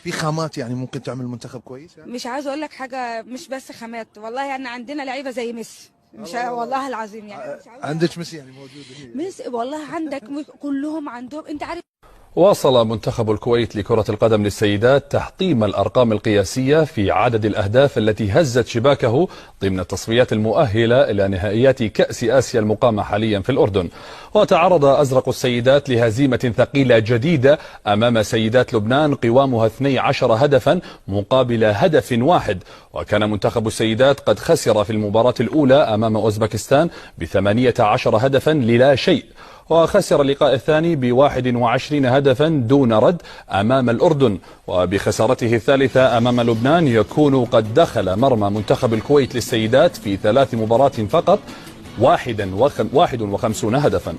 في خامات يعني ممكن تعمل منتخب كويس يعني؟ مش عاوز اقول لك حاجه، مش بس خامات، والله يعني عندنا لعيبه زي ميسي، مش والله العظيم يعني مش عندك ميسي يعني موجود هي؟ ميسي والله عندك كلهم عندهم، انت عارف. واصل منتخب الكويت لكرة القدم للسيدات تحطيم الأرقام القياسية في عدد الأهداف التي هزت شباكه ضمن التصفيات المؤهلة إلى نهائيات كأس آسيا المقامة حاليا في الأردن. وتعرض أزرق السيدات لهزيمة ثقيلة جديدة أمام سيدات لبنان قوامها 12 هدفا مقابل هدف واحد. وكان منتخب السيدات قد خسر في المباراة الأولى أمام أوزبكستان ب18 هدفا للا شيء، وخسر اللقاء الثاني ب21 هدفا دون رد أمام الأردن. وبخسارته الثالثة أمام لبنان يكون قد دخل مرمى منتخب الكويت للسيدات في 3 مباريات فقط 51 هدفا.